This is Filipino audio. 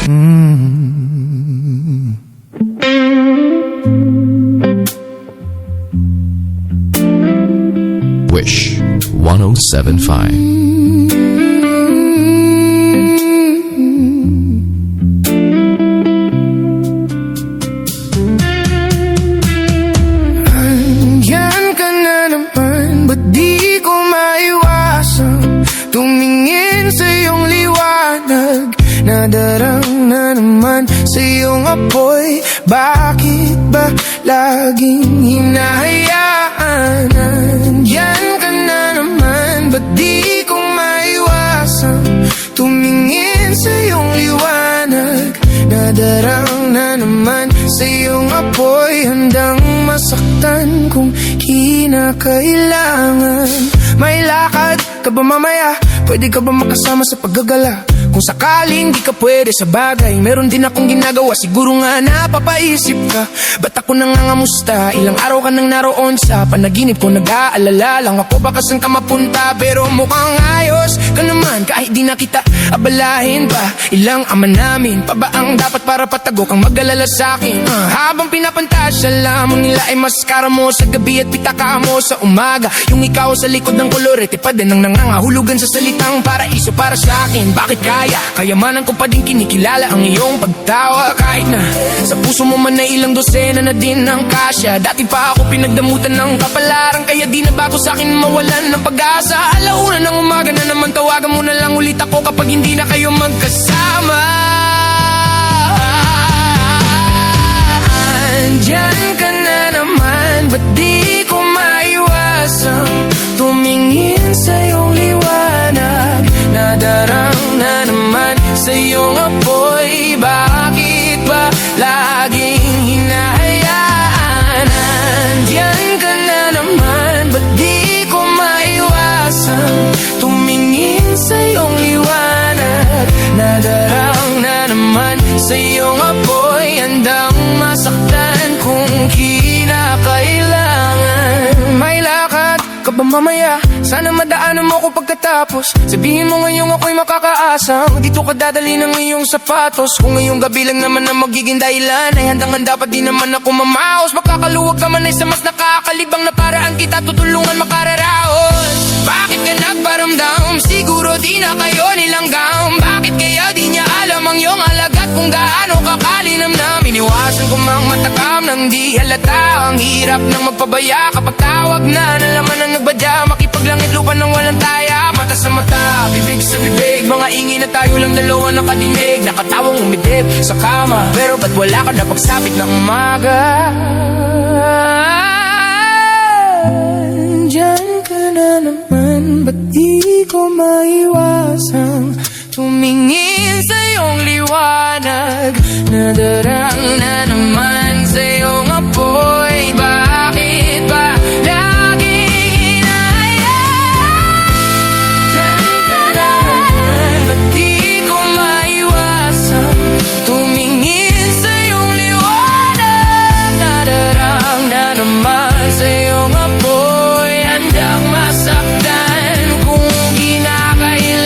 Wish 1075. Andyan ka na naman, ba't di ko maiwasan tumingin sa iyong liwanag? Nadarang na naman sa iyong apoy. Bakit ba laging hinahayaan? Andyan ka na naman, ba't di ko maiwasan tumingin sa iyong liwanag? Nadarang na naman sa iyong apoy, handang masaktan kung kinakailangan. May lakad ka ba mamaya? Pwede ka ba makasama sa paggagala? Kung sakaling di ka pwede sa bagay, meron din akong ginagawa. Siguro nga napapaisip ka, ba't ako nangangamusta? Ilang araw ka nang naroon sa panaginip ko, nag-aalala lang ako baka saan ka mapunta. Pero mukhang ayos ka naman kahit di na kita abalahin pa. Ilang ama namin pa ba ang dapat para patago kang mag-alala sa'kin? Habang pinapantasya lamang nila ay maskara mo sa gabi at pitaka mo sa umaga. Yung ikaw sa likod ng kolorete pa din ang nangangahulugan sa salitang paraiso para sa'kin. Bakit kayamanan ko pa din kinikilala ang iyong pagtawa? Kahit na sa puso mo man ay ilang dosena na din ang kasya. Dati pa ako pinagdamutan ng kapalaran, kaya di na bago sa'kin mawalan ng pag-asa. Alauna ng umaga na naman, tawagan mo na lang ulit ako kapag hindi na kayo magkasama. Andyan ka na naman, ba't di ko maiwasan tumingin sa iyong liwanag? Nadarang na naman sa iyong apoy. Bakit ba laging hinahayaan? Andyan ka na naman, ba't di ko maiwasan tumingin sa iyong liwanag? Nadarang na naman sa iyong apoy, handang masaktan kung kinakailangan. May lakad ka ba mamaya? Sana madaanan mo ko pagkatapos. Sabihin mo ngayong ako'y makakaasang dito ka dadali ng iyong sapatos. Kung ngayong gabi lang naman ang magiging dahilan, ay handang-handa pa di naman ako mamaos. Makakaluwag ka man ay sa mas nakakalibang na paraan kita tutulungan makararaos. Bakit ka nagparamdam? Siguro di na kayo nilanggam. Bakit kaya di niya alam ang iyong alagat kung gaano kakalinamnam? Iniwasan ko mang matakam nang di halata. Ang hirap nang magpabaya kapag tawag na nalaman ang nagbadya. Makipaglangit lupa nang walang taya. Mata sa mata, bibig sa bibig, mga ingin na tayo lang dalawa nakadinig. Nakatawang umidip sa kama, pero ba't wala ka na pagsapit ng umaga? Andyan ka na naman, ba't di ko maiwasang tumingin sa iyong liwanag? Nadarang na naman sa iyong apoy. Bakit ba laging hinahayaan? Andyan ka na naman, ba't di ko maiwasang tumingin sa iyong liwanag? Nadarang na naman sa iyong apoy, handang masaktan kung kinakailangan.